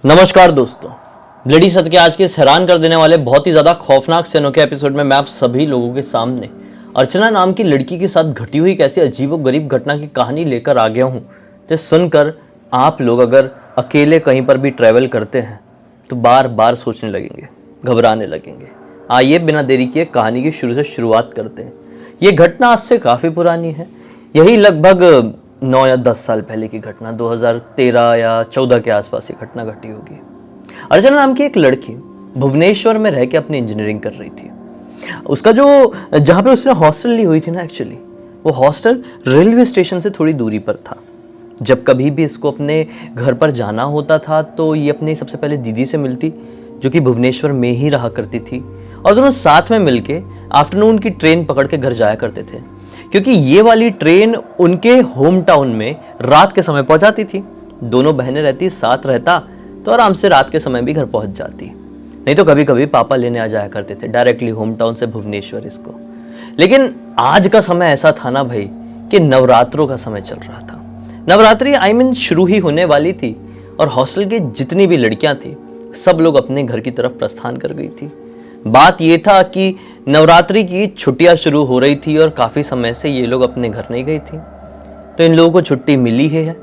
नमस्कार दोस्तों, ब्लडी सत्य के आज के इस हैरान कर देने वाले बहुत ही ज़्यादा खौफनाक से अनोखे एपिसोड में मैं आप सभी लोगों के सामने अर्चना नाम की लड़की के साथ घटी हुई कैसी अजीबोगरीब घटना की कहानी लेकर आ गया हूँ। जिसे सुनकर आप लोग अगर अकेले कहीं पर भी ट्रैवल करते हैं तो बार बार सोचने लगेंगे, घबराने लगेंगे। आइए बिना देरी किए कहानी की शुरू से शुरुआत करते हैं। ये घटना आज से काफ़ी पुरानी है, यही लगभग 9 या 10 साल पहले की घटना, 2013 या 14 के आसपास ये घटना घटी होगी। अर्चना नाम की एक लड़की भुवनेश्वर में रह के अपनी इंजीनियरिंग कर रही थी। उसका जहाँ पे उसने हॉस्टल ली हुई थी ना, एक्चुअली वो हॉस्टल रेलवे स्टेशन से थोड़ी दूरी पर था। जब कभी भी इसको अपने घर पर जाना होता था तो ये अपनी सबसे पहले दीदी से मिलती, जो कि भुवनेश्वर में ही रहा करती थी, और दोनों साथ में मिलके आफ्टरनून की ट्रेन पकड़ के घर जाया करते थे, क्योंकि ये वाली ट्रेन उनके होम टाउन में रात के समय पहुंचाती थी। दोनों बहनें रहती, साथ रहता तो आराम से रात के समय भी घर पहुंच जाती। नहीं तो कभी कभी पापा लेने आ जाया करते थे डायरेक्टली होम टाउन से भुवनेश्वर इसको। लेकिन आज का समय ऐसा था ना भाई कि नवरात्रों का समय चल रहा था। नवरात्रि शुरू ही होने वाली थी और हॉस्टल की जितनी भी लड़कियां थी सब लोग अपने घर की तरफ प्रस्थान कर गई थी। बात ये था कि नवरात्रि की छुट्टियां शुरू हो रही थी और काफ़ी समय से ये लोग अपने घर नहीं गई थी, तो इन लोगों को छुट्टी मिली है।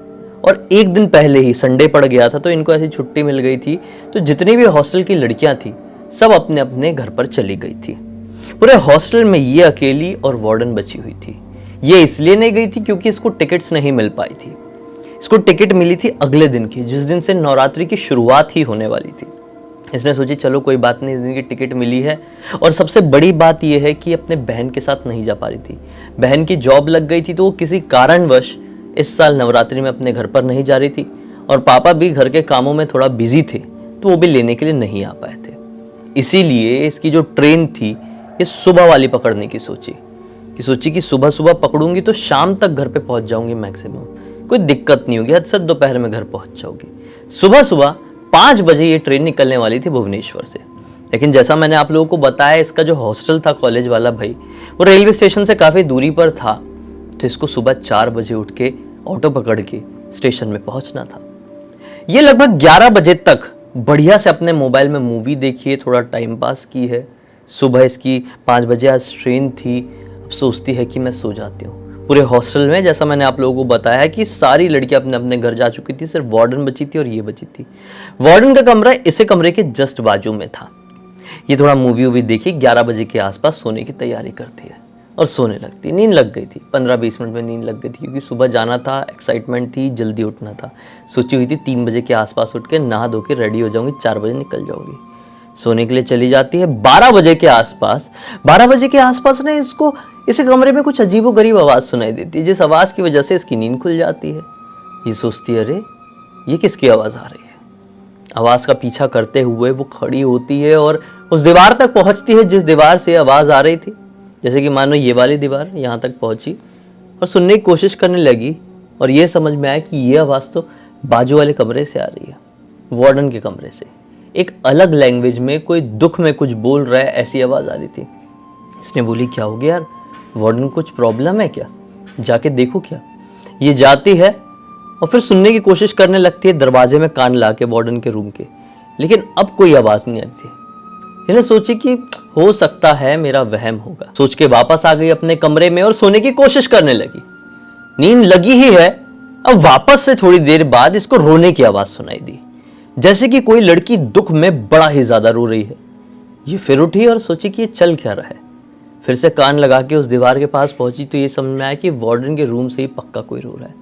और एक दिन पहले ही संडे पड़ गया था तो इनको ऐसी छुट्टी मिल गई थी, तो जितनी भी हॉस्टल की लड़कियां थी सब अपने अपने घर पर चली गई थी। पूरे हॉस्टल में ये अकेली और वार्डन बची हुई थी। ये इसलिए नहीं गई थी क्योंकि इसको टिकट्स नहीं मिल पाई थी। इसको टिकट मिली थी अगले दिन की, जिस दिन से नवरात्रि की शुरुआत ही होने वाली थी। इसने सोची चलो कोई बात नहीं, इस दिन की टिकट मिली है। और सबसे बड़ी बात यह है कि अपने बहन के साथ नहीं जा पा रही थी। बहन की जॉब लग गई थी तो वो किसी कारणवश इस साल नवरात्रि में अपने घर पर नहीं जा रही थी, और पापा भी घर के कामों में थोड़ा बिजी थे तो वो भी लेने के लिए नहीं आ पाए थे। इसीलिए इसकी जो ट्रेन थी ये सुबह वाली पकड़ने की सोची कि सुबह सुबह पकड़ूंगी तो शाम तक घर पे पहुंच जाऊंगी मैक्सिमम, कोई दिक्कत नहीं होगी, हद से दोपहर में घर पहुंच जाऊंगी। सुबह सुबह 5 बजे ये ट्रेन निकलने वाली थी भुवनेश्वर से। लेकिन जैसा मैंने आप लोगों को बताया, इसका जो हॉस्टल था कॉलेज वाला भाई, वो रेलवे स्टेशन से काफ़ी दूरी पर था, तो इसको सुबह 4 बजे उठ के ऑटो पकड़ के स्टेशन में पहुंचना था। ये लगभग 11 बजे तक बढ़िया से अपने मोबाइल में मूवी देखी है, थोड़ा टाइम पास की है। सुबह इसकी 5 बजे आज ट्रेन थी। अब सोचती है कि मैं सो जाती हूँ। पूरे हॉस्टल में जैसा मैंने आप लोगों को बताया कि सारी लड़कियां अपने अपने घर जा चुकी थी, सिर्फ वार्डन बची थी और ये बची थी। वार्डन का कमरा इसी कमरे के जस्ट बाजू में था। ये थोड़ा मूवी वूवी देखी, 11 बजे के आसपास सोने की तैयारी करती है और सोने लगती। नींद लग गई थी, 15-20 मिनट में नींद लग गई थी, क्योंकि सुबह जाना था, एक्साइटमेंट थी, जल्दी उठना था। सोची हुई थी 3 बजे के आसपास उठ के नहा धो के रेडी हो जाऊंगी, 4 बजे निकल जाऊंगी। सोने के लिए चली जाती है। 12 बजे के आसपास ना इसको इसे कमरे में कुछ अजीबोगरीब आवाज़ सुनाई देती है, जिस आवाज़ की वजह से इसकी नींद खुल जाती है। ये सोचती है अरे ये किसकी आवाज़ आ रही है। आवाज़ का पीछा करते हुए वो खड़ी होती है और उस दीवार तक पहुंचती है जिस दीवार से आवाज़ आ रही थी। जैसे कि मानो ये वाली दीवार यहाँ तक पहुंची और सुनने की कोशिश करने लगी, और ये समझ में आया कि ये आवाज़ तो बाजू वाले कमरे से आ रही है, वार्डन के कमरे से। एक अलग लैंग्वेज में कोई दुख में कुछ बोल रहा है, ऐसी आवाज़ आ रही थी। इसने बोली क्या हो गया यार, वार्डन कुछ प्रॉब्लम है क्या, जाके देखो क्या। ये जाती है और फिर सुनने की कोशिश करने लगती है दरवाजे में कान ला के वार्डन के रूम के, लेकिन अब कोई आवाज़ नहीं आ रही थी। इन्हें सोची कि हो सकता है मेरा वहम होगा। सोच के वापस आ गई अपने कमरे में और सोने की कोशिश करने लगी। नींद लगी ही है। अब वापस से थोड़ी देर बाद इसको रोने की आवाज़ सुनाई दी, जैसे कि कोई लड़की दुख में बड़ा ही ज़्यादा रो रही है। ये फिर उठी और सोची कि ये चल क्या रहा है। फिर से कान लगा के उस दीवार के पास पहुंची तो ये समझ में आया कि वार्डन के रूम से ही पक्का कोई रो रहा है।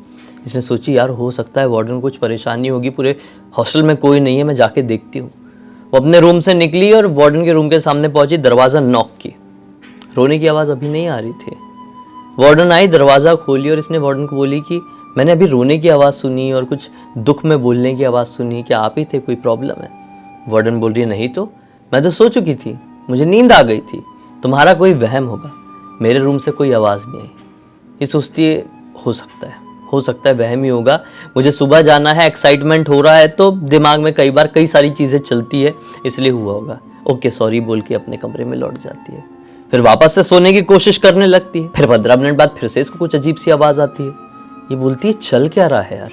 इसने सोची यार हो सकता है वार्डन को कुछ परेशानी होगी, पूरे हॉस्टल में कोई नहीं है, मैं जाके देखती हूँ। वो अपने रूम से निकली और वार्डन के रूम के सामने पहुंची, दरवाज़ा नॉक की। रोने की आवाज़ अभी नहीं आ रही थी। वार्डन आई, दरवाज़ा खोली और इसने वार्डन को बोली कि मैंने अभी रोने की आवाज़ सुनी और कुछ दुख में बोलने की आवाज़ सुनी, क्या आप ही थे, कोई प्रॉब्लम है। वार्डन बोल रही है नहीं तो, मैं तो सो चुकी थी, मुझे नींद आ गई थी, तुम्हारा कोई वहम होगा, मेरे रूम से कोई आवाज़ नहीं आई। ये सोचती है हो सकता है वहम ही होगा, मुझे सुबह जाना है, एक्साइटमेंट हो रहा है तो दिमाग में कई सारी चीज़ें चलती है, इसलिए हुआ होगा। ओके सॉरी बोल के अपने कमरे में लौट जाती है। फिर वापस से सोने की कोशिश करने लगती है। फिर 15 मिनट बाद फिर से इसको कुछ अजीब सी आवाज़ आती है। ये बोलती है चल क्या रहा है यार।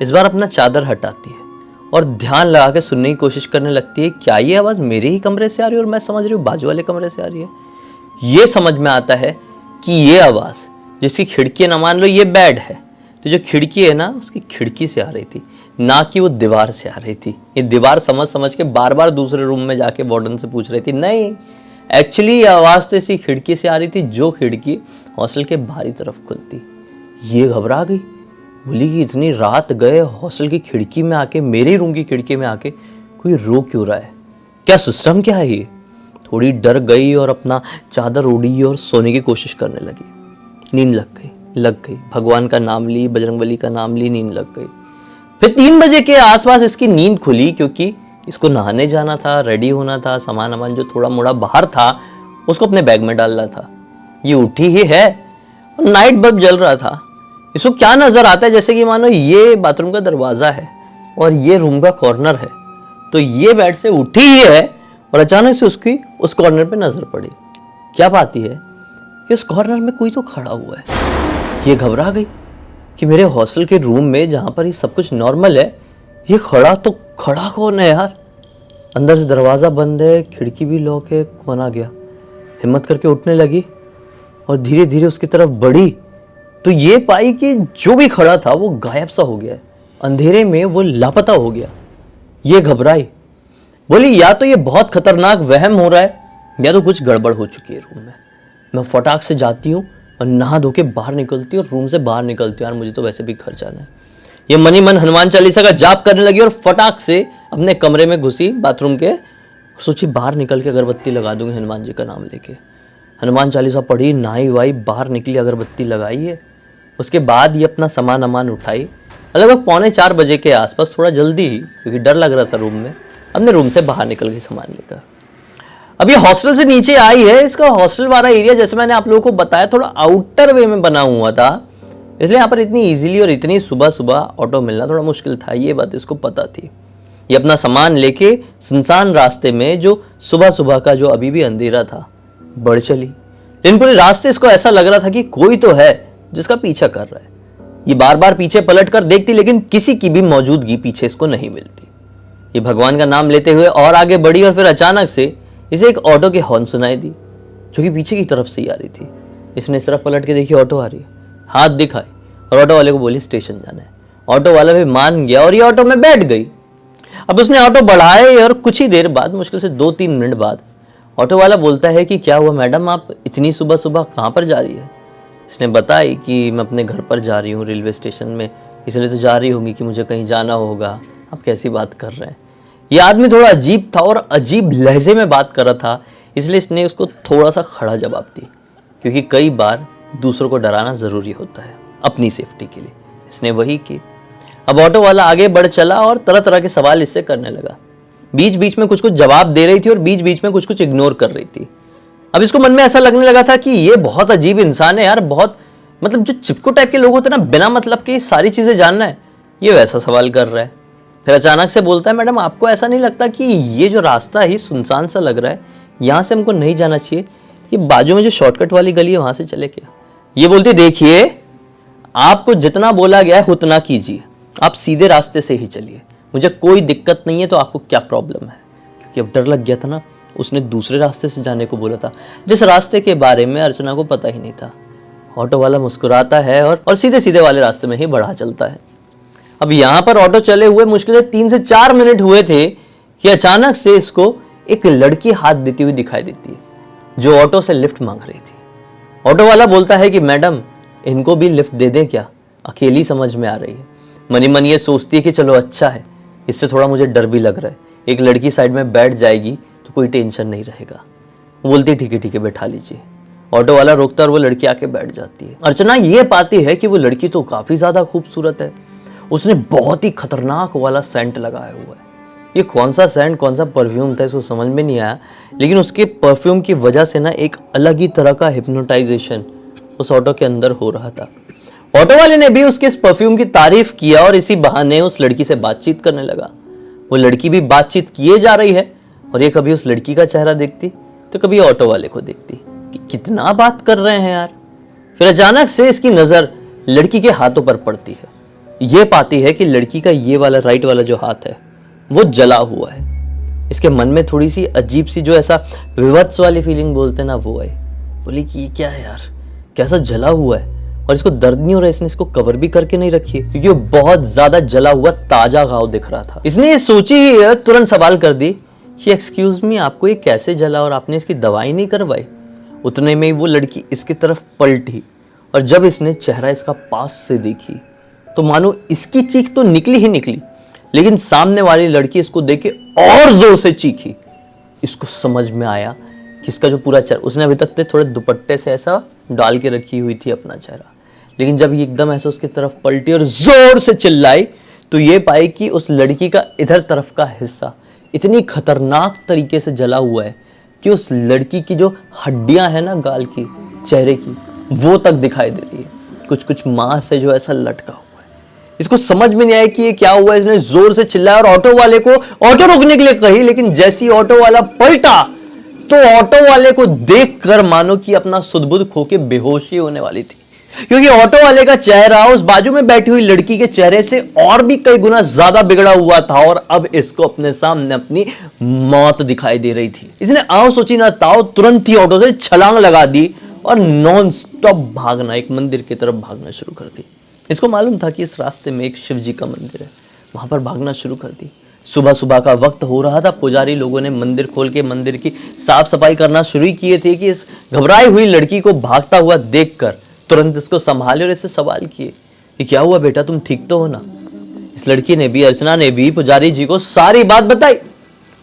इस बार अपना चादर हटाती है और ध्यान लगा के सुनने की कोशिश करने लगती है। क्या ये आवाज़ मेरे ही कमरे से आ रही है और मैं समझ रही हूँ बाजू वाले कमरे से आ रही है। ये समझ में आता है कि ये आवाज़ जिसकी खिड़की ना, मान लो ये बेड है तो जो खिड़की है ना उसकी खिड़की से आ रही थी, ना कि वो दीवार से आ रही थी। ये दीवार समझ समझ के बार बार दूसरे रूम में जाके वार्डन से पूछ रही थी। नहीं, एक्चुअली ये आवाज़ तो इसी खिड़की से आ रही थी जो खिड़की हॉस्टल के बाहरी तरफ खुलती। ये घबरा गई, बोली कि इतनी रात गए हॉस्टल की खिड़की में आके, मेरे रूम की खिड़की में आके कोई रो क्यों रहा है, क्या सिस्टम क्या है ये। थोड़ी डर गई और अपना चादर ओढ़ी और सोने की कोशिश करने लगी। नींद लग गई, भगवान का नाम ली, बजरंगबली का नाम ली, नींद लग गई। फिर 3 बजे के आसपास इसकी नींद खुली, क्योंकि इसको नहाने जाना था, रेडी होना था, सामान वामान जो थोड़ा मोड़ा बाहर था उसको अपने बैग में डालना था। ये उठी ही है और नाइट बल्ब जल रहा था। इसको क्या नजर आता है, जैसे कि मानो ये बाथरूम का दरवाजा है और ये रूम का कॉर्नर है। तो ये बेड से उठी ही है और अचानक से उसकी उस कॉर्नर पे नजर पड़ी। क्या पाती है कि इस कॉर्नर में कोई तो खड़ा हुआ है। ये घबरा गई कि मेरे हॉस्टल के रूम में जहां पर ये सब कुछ नॉर्मल है, ये खड़ा कौन है यार। अंदर से दरवाजा बंद है, खिड़की भी लॉक है, कौन आ गया। हिम्मत करके उठने लगी और धीरे धीरे उसकी तरफ बढ़ी तो ये पाई कि जो भी खड़ा था वो गायब सा हो गया है। अंधेरे में वो लापता हो गया। ये घबराई, बोली या तो ये बहुत खतरनाक वहम हो रहा है या तो कुछ गड़बड़ हो चुकी है रूम में। मैं फटाक से जाती हूँ और नहा धो के बाहर निकलती हूँ और रूम से बाहर निकलती हूँ, यार मुझे तो वैसे भी घर जाना है। ये मनी मन हनुमान चालीसा का जाप करने लगी और फटाक से अपने कमरे में घुसी बाथरूम के। सोची बाहर निकल के अगरबत्ती लगा दूंगी हनुमान जी का नाम लेके। हनुमान चालीसा पढ़ी, नहाई वाई, बाहर निकली, अगरबत्ती लगाई है। उसके बाद ये अपना सामान अमान उठाई। लगभग 3:45 बजे के आसपास, थोड़ा जल्दी ही क्योंकि डर लग रहा था रूम में, अपने रूम से बाहर निकल गई सामान लेकर। अब ये हॉस्टल से नीचे आई है। इसका हॉस्टल वाला एरिया जैसे मैंने आप लोगों को बताया थोड़ा आउटर वे में बना हुआ था, इसलिए यहाँ पर इतनी इजीली और इतनी सुबह सुबह ऑटो मिलना थोड़ा मुश्किल था। ये बात इसको पता थी। ये अपना सामान लेके सुनसान रास्ते में, जो सुबह सुबह का जो अभी भी अंधेरा था, बढ़ चली। लेकिन पूरे रास्ते इसको ऐसा लग रहा था कि कोई तो है जिसका पीछा कर रहा है। ये बार बार पीछे पलट कर देखती लेकिन किसी की भी मौजूदगी पीछे इसको नहीं मिलती। ये भगवान का नाम लेते हुए और आगे बढ़ी और फिर अचानक से इसे एक ऑटो की हॉर्न सुनाई दी जो कि पीछे की तरफ से ही आ रही थी। इसने इस तरफ पलट के देखी, ऑटो आ रही है, हाथ दिखाए और ऑटो वाले को बोली स्टेशन जाना है। ऑटो वाला भी मान गया और ये ऑटो में बैठ गई। अब उसने ऑटो बढ़ाए और कुछ ही देर बाद, मुश्किल से 2-3 मिनट बाद, ऑटो वाला बोलता है कि क्या हुआ मैडम, आप इतनी सुबह सुबह कहाँ पर जा रही है। इसने बताई कि मैं अपने घर पर जा रही हूँ, रेलवे स्टेशन में, इसलिए तो जा रही होंगी कि मुझे कहीं जाना होगा। आप कैसी बात कर रहे हैं। ये आदमी थोड़ा अजीब था और अजीब लहजे में बात कर रहा था, इसलिए इसने उसको थोड़ा सा खड़ा जवाब दी, क्योंकि कई बार दूसरों को डराना ज़रूरी होता है अपनी सेफ्टी के लिए। इसने वही की। अब ऑटो वाला आगे बढ़ चला और तरह तरह के सवाल इससे करने लगा। बीच बीच में कुछ कुछ जवाब दे रही थी और बीच बीच में कुछ कुछ इग्नोर कर रही थी। अब इसको मन में ऐसा लगने लगा था कि ये बहुत अजीब इंसान है यार, बहुत मतलब जो चिपको टाइप के लोग होते हैं ना, बिना मतलब के सारी चीज़ें जानना है, ये वैसा सवाल कर रहा है। फिर अचानक से बोलता है मैडम, आपको ऐसा नहीं लगता कि ये जो रास्ता ही सुनसान सा लग रहा है, यहाँ से हमको नहीं जाना चाहिए, ये बाजू में जो शॉर्टकट वाली गली है वहाँ से चले क्या। ये बोलती देखिए, आपको जितना बोला गया है उतना कीजिए, आप सीधे रास्ते से ही चलिए, मुझे कोई दिक्कत नहीं है, तो आपको क्या प्रॉब्लम है। क्योंकि अब डर लग गया था ना, उसने दूसरे रास्ते से जाने को बोला था जिस रास्ते के बारे में अर्चना को पता ही नहीं था। ऑटो वाला मुस्कुराता है और सीधे सीधे वाले रास्ते में ही बढ़ा चलता है। अब यहाँ पर ऑटो चले हुए मुश्किल से 3 से 4 मिनट हुए थे कि अचानक से इसको एक लड़की हाथ देती हुई दिखाई देती है जो ऑटो से लिफ्ट मांग रही थी। ऑटो वाला बोलता है कि मैडम, इनको भी लिफ्ट दे दें क्या, अकेली समझ में आ रही है। मनी मन ये सोचती है कि चलो अच्छा है, इससे थोड़ा मुझे डर भी लग रहा है, एक लड़की साइड में बैठ जाएगी तो कोई टेंशन नहीं रहेगा। बोलती ठीक है बैठा लीजिए। ऑटो वाला रोकता और वो लड़की आके बैठ जाती है। अर्चना ये पाती है कि वो लड़की तो काफी ज्यादा खूबसूरत है, उसने बहुत ही खतरनाक वाला सेंट लगाया हुआ है। ये कौन सा सेंट, कौन सा परफ्यूम था इसको समझ में नहीं आया, लेकिन उसके परफ्यूम की वजह से ना एक अलग ही तरह का हिप्नोटाइजेशन उस ऑटो के अंदर हो रहा था। ऑटो वाले ने भी उसके इस परफ्यूम की तारीफ किया और इसी बहाने उस लड़की से बातचीत करने लगा। वो लड़की भी बातचीत किए जा रही है और ये कभी उस लड़की का चेहरा देखती तो कभी ऑटो वाले को देखती कि कितना बात कर रहे हैं यार। फिर अचानक से इसकी नजर लड़की के हाथों पर पड़ती है। ये पाती है कि लड़की का ये वाला राइट वाला जो हाथ है वो जला हुआ है। इसके मन में थोड़ी सी अजीब सी जो ऐसा विवत्स वाली फीलिंग बोलते ना वो आई। बोली कि ये क्या है यार, कैसा जला हुआ है, और इसको दर्द नहीं हो रहा है, इसने इसको कवर भी करके नहीं रखी है क्योंकि वो बहुत ज्यादा जला हुआ ताजा घाव दिख रहा था। इसने ये सोची ही तुरंत सवाल कर दी कि एक्सक्यूज मी, आपको ये कैसे जला और आपने इसकी दवाई नहीं करवाई? उतने में ही वो लड़की इसकी तरफ पलटी और जब इसने चेहरा इसका पास से देखी तो मानो इसकी चीख तो निकली ही निकली, लेकिन सामने वाली लड़की इसको देख के और जोर से चीखी। इसको समझ में आया कि इसका जो पूरा चेहरा, उसने अभी तक थोड़े दुपट्टे से ऐसा डाल के रखी हुई थी अपना चेहरा, लेकिन जब ये एकदम ऐसे उसकी तरफ पलटी और जोर से चिल्लाई तो ये पाई कि उस लड़की का इधर तरफ का हिस्सा इतनी खतरनाक तरीके से जला हुआ है कि उस लड़की की जो हड्डियां हैं ना गाल की, चेहरे की, वो तक दिखाई दे रही है। कुछ कुछ मांस से जो ऐसा लटका हुआ है। इसको समझ में नहीं आया कि ये क्या हुआ। इसने जोर से चिल्लाया और ऑटो वाले को ऑटो रोकने के लिए कही, लेकिन जैसी ऑटो वाला पलटा तो ऑटो वाले को देखकर मानो कि अपना सुध-बुध खो के बेहोशी होने वाली थी, क्योंकि ऑटो वाले का चेहरा उस बाजू में बैठी हुई लड़की के चेहरे से और भी कई गुना ज्यादा बिगड़ा हुआ था और अब इसको अपने सामने अपनी मौत दिखाई दे रही थी। इसने आओ सोची ना ताओ तुरंत ही ऑटो से छलांग लगा दी और नॉन स्टॉप भागना, एक मंदिर की तरफ भागना शुरू कर दी। इसको मालूम था कि इस रास्ते में एक शिव जी का मंदिर है, वहां पर भागना शुरू कर दी। सुबह सुबह का वक्त हो रहा था, पुजारी लोगों ने मंदिर खोल के मंदिर की साफ सफाई करना शुरू किए थे कि इस घबराई हुई लड़की को भागता हुआ देखकर तुरंत इसको संभाले और इससे सवाल किए कि क्या हुआ बेटा, तुम ठीक तो हो ना? इस लड़की ने भी, अर्चना ने भी पुजारी जी को सारी बात बताई।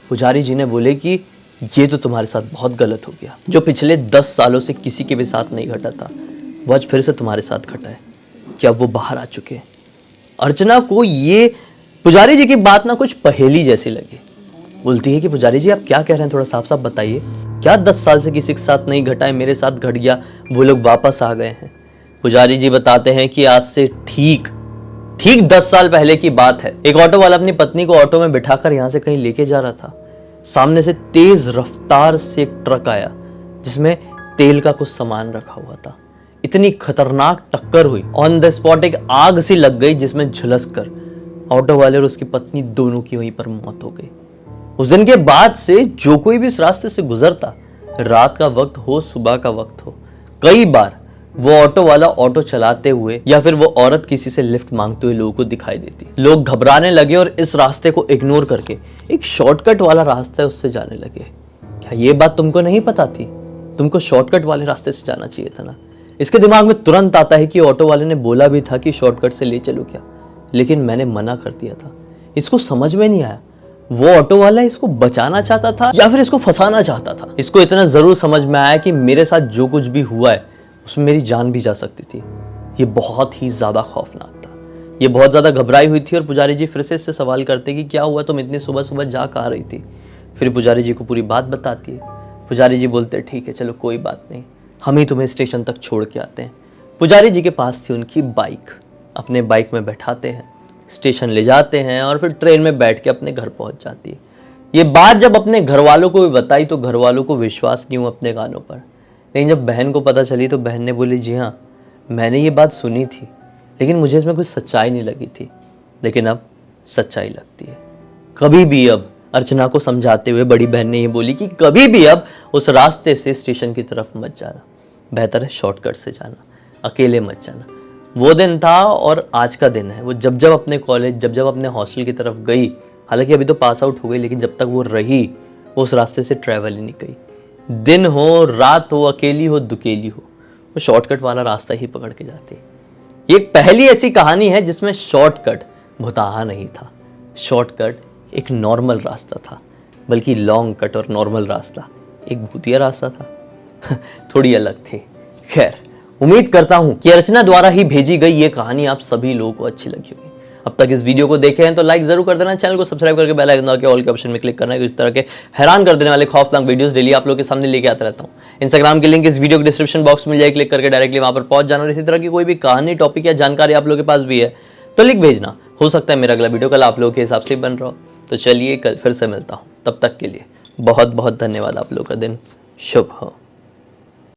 पुजारी जी ने बोले कि ये तो तुम्हारे साथ बहुत गलत हो गया। जो पिछले 10 सालों से किसी के भी साथ नहीं घटा था वो आज फिर से तुम्हारे साथ घटा है कि अब वो बाहर आ चुके हैं। अर्चना को ये पुजारी जी की बात ना कुछ पहेली जैसी लगी। बोलती है कि पुजारी जी आप क्या कह रहे हैं, थोड़ा साफ साफ बताइए। क्या 10 साल से किसी के साथ नहीं घटा है, मेरे साथ घट गया, वो लोग वापस आ गए हैं। पुजारी जी बताते हैं कि आज से ठीक 10 साल पहले की बात है। एक ऑटो वाला अपनी पत्नी को ऑटो में बिठाकर यहां से कहीं लेके जा रहा था। सामने से तेज रफ्तार से एक ट्रक आया जिसमें तेल का कुछ सामान रखा हुआ था। इतनी खतरनाक टक्कर हुई, ऑन द स्पॉट एक आग सी लग गई जिसमें झुलस कर ऑटो वाले और उसकी पत्नी दोनों की वहीं पर मौत हो गई। उस दिन के बाद से जो कोई भी इस रास्ते से गुजरता, रात का वक्त हो सुबह का वक्त हो, कई बार वो ऑटो वाला ऑटो चलाते हुए या फिर वो औरत किसी से लिफ्ट मांगते हुए लोगों को दिखाई देती। लोग घबराने लगे और इस रास्ते को इग्नोर करके एक शॉर्टकट वाला रास्ता है उससे जाने लगे। क्या ये बात तुमको नहीं पता थी? तुमको शॉर्टकट वाले रास्ते से जाना चाहिए था ना। इसके दिमाग में तुरंत आता है कि ऑटो वाले ने बोला भी था कि शॉर्टकट से ले चलो क्या, लेकिन मैंने मना कर दिया था। इसको समझ में नहीं आया वो ऑटो वाला इसको बचाना चाहता था या फिर इसको फंसाना चाहता था। इसको इतना जरूर समझ में आया कि मेरे साथ जो कुछ भी हुआ है उसमें मेरी जान भी जा सकती थी। ये बहुत ही ज्यादा खौफनाक था। ये बहुत ज्यादा घबराई हुई थी और पुजारी जी फिर से इससे सवाल करते कि क्या हुआ, तुम इतनी सुबह सुबह जा कहाँ रही थी? फिर पुजारी जी को पूरी बात बताती है। पुजारी जी बोलते ठीक है चलो कोई बात नहीं, हम ही तुम्हें स्टेशन तक छोड़ के आते हैं। पुजारी जी के पास थी उनकी बाइक, अपने बाइक में बैठाते हैं, स्टेशन ले जाते हैं और फिर ट्रेन में बैठ के अपने घर पहुंच जाती है। ये बात जब अपने घर वालों को भी बताई तो घर वालों को विश्वास नहीं हुआ अपने कानों पर, लेकिन जब बहन को पता चली तो बहन ने बोली जी हाँ मैंने ये बात सुनी थी, लेकिन मुझे इसमें कुछ सच्चाई नहीं लगी थी, लेकिन अब सच्चाई लगती है। कभी भी अब, अर्चना को समझाते हुए बड़ी बहन ने ये बोली कि कभी भी अब उस रास्ते से स्टेशन की तरफ मत जाना, बेहतर है शॉर्टकट से जाना, अकेले मत जाना। वो दिन था और आज का दिन है। वो जब जब अपने कॉलेज, जब जब अपने हॉस्टल की तरफ गई, हालांकि अभी तो पास आउट हो गई, लेकिन जब तक वो रही वो उस रास्ते से ट्रैवल ही नहीं करी। दिन हो रात हो, अकेली हो दुकेली हो, वो शॉर्टकट वाला रास्ता ही पकड़ के जाती है। ये पहली ऐसी कहानी है जिसमें शॉर्टकट भुताहा नहीं था। शॉर्टकट एक नॉर्मल रास्ता था, बल्कि लॉन्ग कट और नॉर्मल रास्ता एक भूतिया रास्ता था। थोड़ी अलग थी। खैर, उम्मीद करता हूं कि अर्चना द्वारा ही भेजी गई ये कहानी आप सभी लोगों को अच्छी लगी होगी। अब तक इस वीडियो को देखे हैं तो लाइक जरूर कर देना, चैनल को सब्सक्राइब करके बेल आइकन दबा के ऑल के ऑप्शन में क्लिक करना है। इस तरह के हैरान कर देने वाले खौफनाक वीडियोस डेली आप लोगों के सामने लेके आता रहता हूं। इंस्टाग्राम की लिंक इस वीडियो के डिस्क्रिप्शन बॉक्स में मिल जाए, क्लिक करके डायरेक्टली वहां पर पहुंच जाना। और इसी तरह की कोई भी कहानी, टॉपिक या जानकारी आप लोगों के पास भी है तो लिख भेजना। हो सकता है मेरा अगला वीडियो कल आप लोगों के हिसाब से बन रहा हो। तो चलिए कल फिर से मिलता हूँ, तब तक के लिए बहुत बहुत धन्यवाद। आप लोगों का दिन शुभ हो।